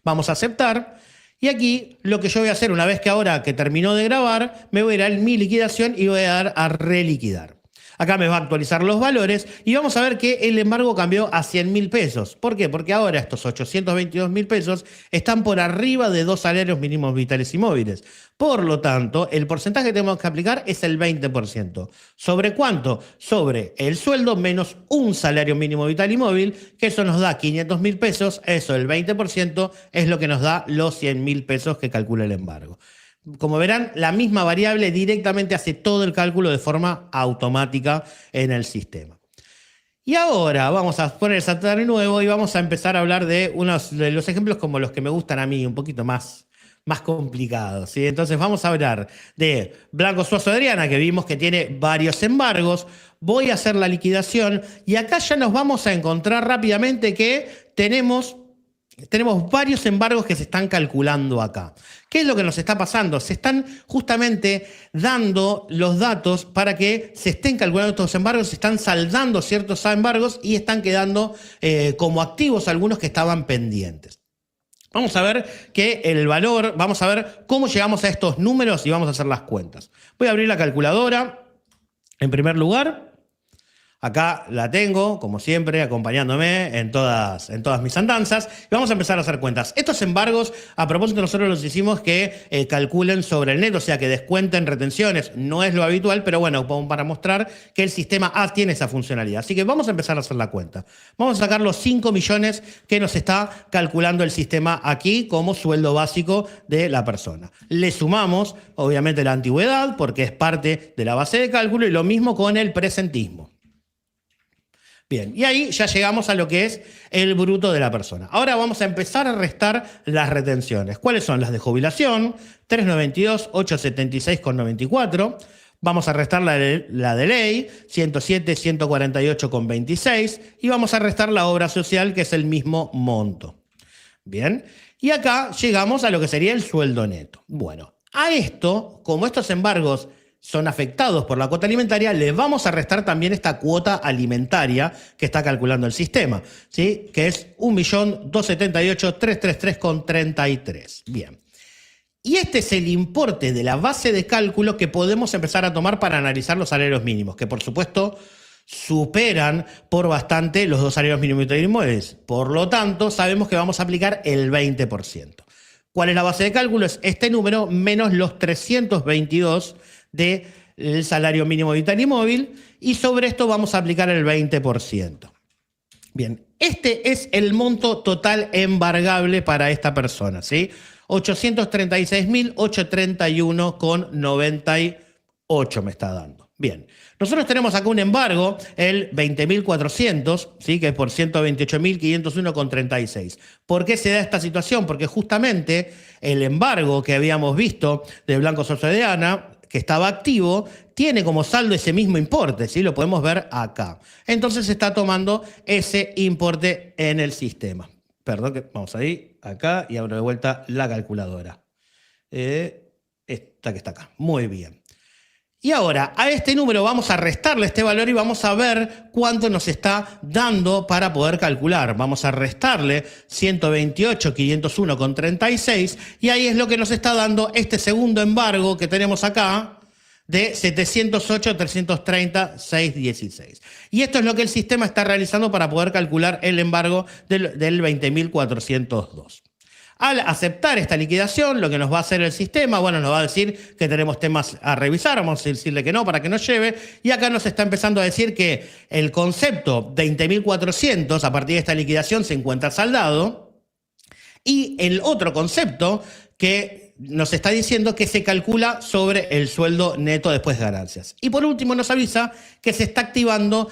[SPEAKER 3] Vamos a aceptar. Y aquí lo que yo voy a hacer, una vez que ahora que terminó de grabar, me voy a ir a mi liquidación y voy a dar a reliquidar. Acá me va a actualizar los valores y vamos a ver que el embargo cambió a 100.000 pesos. ¿Por qué? Porque ahora estos 822.000 pesos están por arriba de 2 salarios mínimos vitales y móviles. Por lo tanto, el porcentaje que tenemos que aplicar es el 20%. ¿Sobre cuánto? Sobre el sueldo menos un salario mínimo vital y móvil, que eso nos da 500.000 pesos. Eso, el 20%, es lo que nos da los 100.000 pesos que calcula el embargo. Como verán, la misma variable directamente hace todo el cálculo de forma automática en el sistema. Y ahora vamos a poner el saltar de nuevo y vamos a empezar a hablar de unos de los ejemplos como los que me gustan a mí, un poquito más complicados, ¿sí? Entonces vamos a hablar de Blanco Suazo Adriana, que vimos que tiene varios embargos. Voy a hacer la liquidación y acá ya nos vamos a encontrar rápidamente que tenemos varios embargos que se están calculando acá. ¿Qué es lo que nos está pasando? Se están justamente dando los datos para que se estén calculando estos embargos, se están saldando ciertos embargos y están quedando como activos algunos que estaban pendientes. Vamos a ver que el valor, vamos a ver cómo llegamos a estos números y vamos a hacer las cuentas. Voy a abrir la calculadora en primer lugar. Acá la tengo, como siempre, acompañándome en todas mis andanzas. Y vamos a empezar a hacer cuentas. Estos embargos, a propósito, nosotros los hicimos que calculen sobre el neto, o sea, que descuenten retenciones. No es lo habitual, pero bueno, para mostrar que el sistema tiene esa funcionalidad. Así que vamos a empezar a hacer la cuenta. Vamos a sacar los 5 millones que nos está calculando el sistema aquí como sueldo básico de la persona. Le sumamos, obviamente, la antigüedad, porque es parte de la base de cálculo, y lo mismo con el presentismo. Bien, y ahí ya llegamos a lo que es el bruto de la persona. Ahora vamos a empezar a restar las retenciones. ¿Cuáles son? Las de jubilación, 392, 876,94. Vamos a restar la de ley, 107, 148,26. Y vamos a restar la obra social, que es el mismo monto. Bien, y acá llegamos a lo que sería el sueldo neto. Bueno, a esto, como estos embargos son afectados por la cuota alimentaria, les vamos a restar también esta cuota alimentaria que está calculando el sistema, ¿sí? Que es 1.278.333,33. Bien. Y este es el importe de la base de cálculo que podemos empezar a tomar para analizar los salarios mínimos, que por supuesto superan por bastante los 2 salarios mínimos y móviles. Por lo tanto, sabemos que vamos a aplicar el 20%. ¿Cuál es la base de cálculo? Es este número menos los 322 del salario mínimo vital y móvil, y sobre esto vamos a aplicar el 20%. Bien, este es el monto total embargable para esta persona, ¿sí? 836.831,98 me está dando. Bien, nosotros tenemos acá un embargo, el 20.400, ¿sí? Que es por 128.501,36. ¿Por qué se da esta situación? Porque justamente el embargo que habíamos visto de Blanco Suazo Adriana, que estaba activo, tiene como saldo ese mismo importe, ¿sí? Lo podemos ver acá. Entonces se está tomando ese importe en el sistema. Perdón, que vamos ahí, acá, y abro de vuelta la calculadora. Esta que está acá. Muy bien. Y ahora, a este número vamos a restarle este valor y vamos a ver cuánto nos está dando para poder calcular. Vamos a restarle 128.501,36 y ahí es lo que nos está dando este segundo embargo que tenemos acá de 708.330,616. Y esto es lo que el sistema está realizando para poder calcular el embargo del 20.402. Al aceptar esta liquidación, lo que nos va a hacer el sistema, bueno, nos va a decir que tenemos temas a revisar, vamos a decirle que no para que nos lleve, y acá nos está empezando a decir que el concepto 20.400 a partir de esta liquidación se encuentra saldado, y el otro concepto que nos está diciendo que se calcula sobre el sueldo neto después de ganancias. Y por último nos avisa que se está activando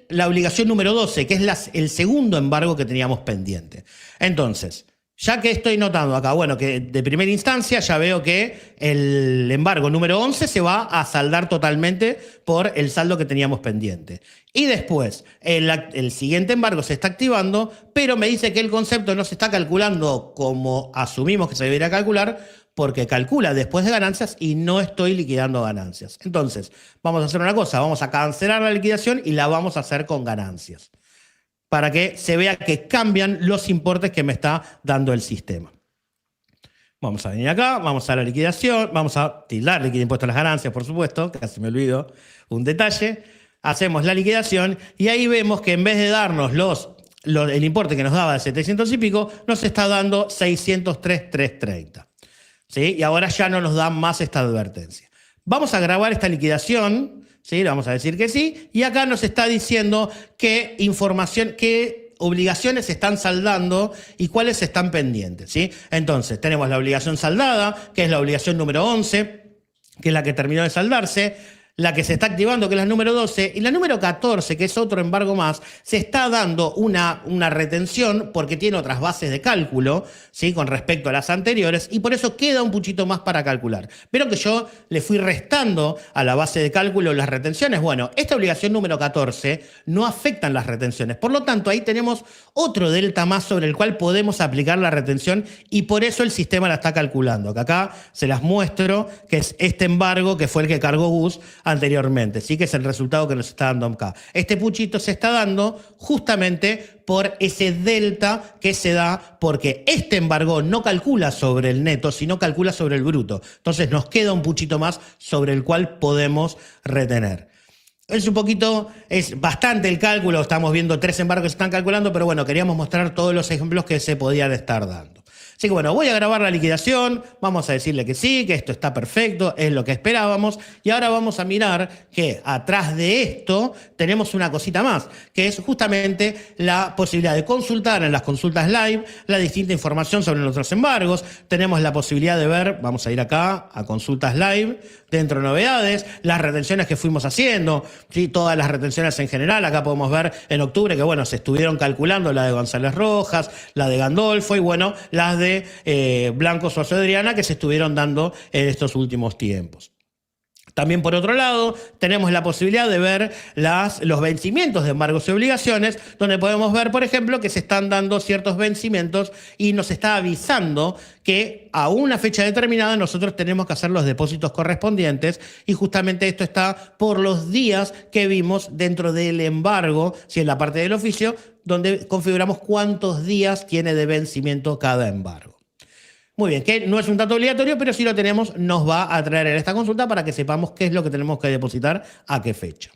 [SPEAKER 3] la obligación número 12, que es el segundo embargo que teníamos pendiente. Entonces, ya que estoy notando acá, bueno, que de primera instancia ya veo que el embargo número 11 se va a saldar totalmente por el saldo que teníamos pendiente. Y después, el siguiente embargo se está activando, pero me dice que el concepto no se está calculando como asumimos que se debería calcular, porque calcula después de ganancias y no estoy liquidando ganancias. Entonces, vamos a hacer una cosa, vamos a cancelar la liquidación y la vamos a hacer con ganancias, para que se vea que cambian los importes que me está dando el sistema. Vamos a venir acá, vamos a la liquidación, vamos a tildar liquidar impuesto a las ganancias, por supuesto, casi me olvido un detalle. hacemos la liquidación y ahí vemos que en vez de darnos el importe que nos daba de 700 y pico, nos está dando 603.330. ¿Sí? Y ahora ya no nos da más esta advertencia. Vamos a grabar esta liquidación, ¿sí? Le vamos a decir que sí, y acá nos está diciendo qué obligaciones se están saldando y cuáles están pendientes, ¿sí? Entonces, tenemos la obligación saldada, que es la obligación número 11, que es la que terminó de saldarse, la que se está activando, que es la número 12, y la número 14, que es otro embargo más, se está dando una retención porque tiene otras bases de cálculo, ¿sí? Con respecto a las anteriores, y por eso queda un puchito más para calcular. Pero que yo le fui restando a la base de cálculo las retenciones. Bueno, esta obligación número 14 no afectan las retenciones. Por lo tanto, ahí tenemos otro delta más sobre el cual podemos aplicar la retención y por eso el sistema la está calculando. Que acá se las muestro, que es este embargo que fue el que cargó Gus anteriormente, ¿sí? Que es el resultado que nos está dando acá. Este puchito se está dando justamente por ese delta que se da porque este embargo no calcula sobre el neto, sino calcula sobre el bruto. Entonces nos queda un puchito más sobre el cual podemos retener. Es bastante el cálculo, estamos viendo 3 embargos que se están calculando, pero bueno, queríamos mostrar todos los ejemplos que se podían estar dando. Así que bueno, voy a grabar la liquidación, vamos a decirle que sí, que esto está perfecto, es lo que esperábamos, y ahora vamos a mirar que atrás de esto tenemos una cosita más, que es justamente la posibilidad de consultar en las consultas live la distinta información sobre nuestros embargos. Tenemos la posibilidad de ver, vamos a ir acá a consultas live, dentro de novedades, las retenciones que fuimos haciendo, ¿sí? Todas las retenciones en general. Acá podemos ver en octubre que bueno, se estuvieron calculando la de González Rojas, la de Gandolfo y bueno, las de Blanco Suazo Adriana que se estuvieron dando en estos últimos tiempos. También, por otro lado, tenemos la posibilidad de ver los vencimientos de embargos y obligaciones, donde podemos ver, por ejemplo, que se están dando ciertos vencimientos y nos está avisando que a una fecha determinada nosotros tenemos que hacer los depósitos correspondientes y justamente esto está por los días que vimos dentro del embargo, si en la parte del oficio, donde configuramos cuántos días tiene de vencimiento cada embargo. Muy bien, que no es un dato obligatorio, pero si lo tenemos, nos va a traer en esta consulta para que sepamos qué es lo que tenemos que depositar, a qué fecha.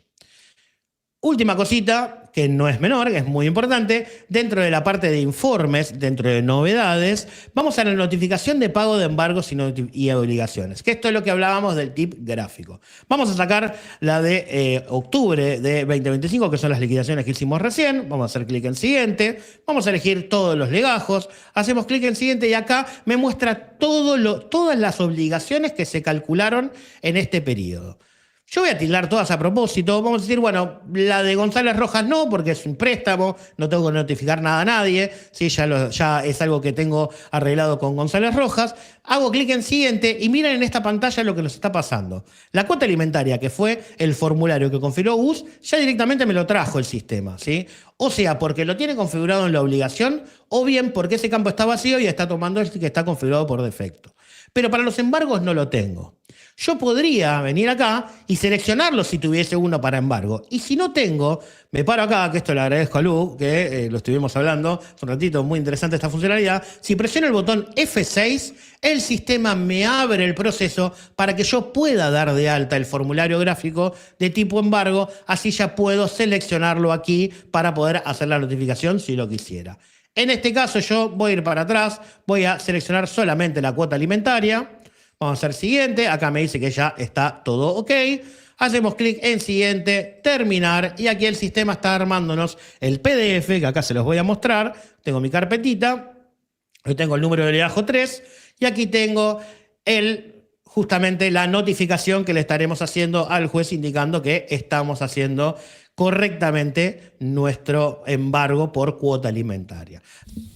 [SPEAKER 3] Última cosita, que no es menor, que es muy importante, dentro de la parte de informes, dentro de novedades, vamos a la notificación de pago de embargos y obligaciones, que esto es lo que hablábamos del tip gráfico. Vamos a sacar la de octubre de 2025, que son las liquidaciones que hicimos recién. Vamos a hacer clic en siguiente, vamos a elegir todos los legajos, hacemos clic en siguiente y acá me muestra todas las obligaciones que se calcularon en este periodo. Yo voy a tildar todas a propósito. Vamos a decir, bueno, la de González Rojas no, porque es un préstamo, no tengo que notificar nada a nadie, ¿sí? Ya es algo que tengo arreglado con González Rojas. Hago clic en siguiente y miren en esta pantalla lo que nos está pasando. La cuota alimentaria, que fue el formulario que configuró US, ya directamente me lo trajo el sistema, ¿sí? O sea, porque lo tiene configurado en la obligación, o bien porque ese campo está vacío y está tomando el que está configurado por defecto. Pero para los embargos no lo tengo. Yo podría venir acá y seleccionarlo si tuviese uno para embargo. Y si no tengo, me paro acá, que esto le agradezco a Lu, que lo estuvimos hablando hace un ratito, muy interesante esta funcionalidad. Si presiono el botón F6, el sistema me abre el proceso para que yo pueda dar de alta el formulario gráfico de tipo embargo, así ya puedo seleccionarlo aquí para poder hacer la notificación si lo quisiera. En este caso yo voy a ir para atrás, voy a seleccionar solamente la cuota alimentaria. Vamos a hacer siguiente, acá me dice que ya está todo ok. Hacemos clic en siguiente, terminar, y aquí el sistema está armándonos el PDF, que acá se los voy a mostrar. Tengo mi carpetita, hoy tengo el número de legajo 3, y aquí tengo justamente la notificación que le estaremos haciendo al juez indicando que estamos haciendo correctamente nuestro embargo por cuota alimentaria.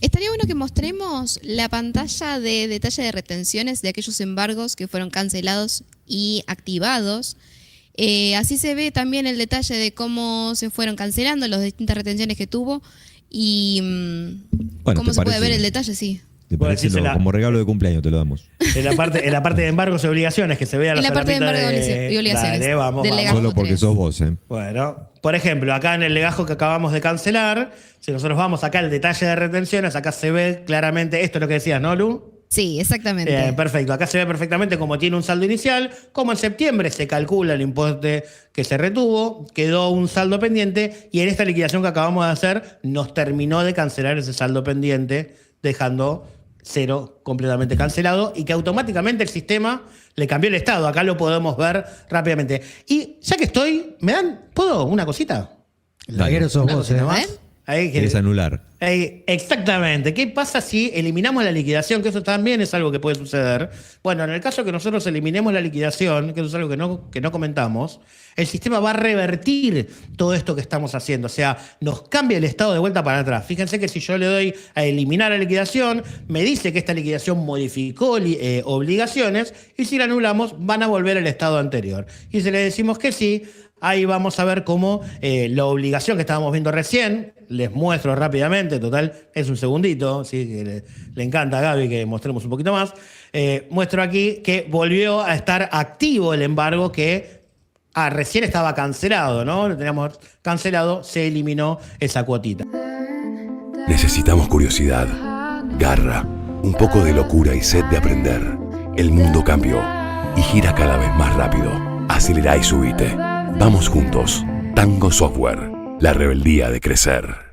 [SPEAKER 4] Estaría bueno que mostremos la pantalla de detalle de retenciones de aquellos embargos que fueron cancelados y activados. Así se ve también el detalle de cómo se fueron cancelando las distintas retenciones que tuvo y cómo se puede ver el detalle, sí.
[SPEAKER 1] ¿Te parece como regalo de cumpleaños te lo damos?
[SPEAKER 3] En la parte de embargos y obligaciones, que se vea la
[SPEAKER 4] parte de embargos y obligaciones.
[SPEAKER 3] Dale, vamos.
[SPEAKER 1] Solo porque sos vos, ¿eh?
[SPEAKER 3] Bueno, por ejemplo, acá en el legajo que acabamos de cancelar, si nosotros vamos acá al detalle de retenciones, acá se ve claramente, esto es lo que decías, ¿no, Lu?
[SPEAKER 4] Sí, exactamente.
[SPEAKER 3] Perfecto, acá se ve perfectamente cómo tiene un saldo inicial, como en septiembre se calcula el importe que se retuvo, quedó un saldo pendiente y en esta liquidación que acabamos de hacer nos terminó de cancelar ese saldo pendiente, dejando cero completamente cancelado y que automáticamente el sistema le cambió el estado. Acá lo podemos ver rápidamente. Y ya que estoy, ¿puedo una cosita?
[SPEAKER 2] El laguero sos
[SPEAKER 3] Una
[SPEAKER 2] vos,
[SPEAKER 3] cosita
[SPEAKER 2] ¿eh?
[SPEAKER 3] más. Ahí,
[SPEAKER 1] ¿Querés anular?
[SPEAKER 3] Exactamente. ¿Qué pasa si eliminamos la liquidación? Que eso también es algo que puede suceder. Bueno, en el caso que nosotros eliminemos la liquidación, que eso es algo que no comentamos, el sistema va a revertir todo esto que estamos haciendo. O sea, nos cambia el estado de vuelta para atrás. Fíjense que si yo le doy a eliminar la liquidación, me dice que esta liquidación modificó obligaciones y si la anulamos van a volver al estado anterior. Y si le decimos que sí, ahí vamos a ver cómo la obligación que estábamos viendo recién, les muestro rápidamente, total, es un segundito, ¿sí? Que le encanta a Gaby que mostremos un poquito más. Muestro aquí que volvió a estar activo el embargo que recién estaba cancelado, ¿no? Lo teníamos cancelado, se eliminó esa cuotita.
[SPEAKER 5] Necesitamos curiosidad, garra, un poco de locura y sed de aprender. El mundo cambió y gira cada vez más rápido. Acelera y subite. Vamos juntos. Tango Software. La rebeldía de crecer.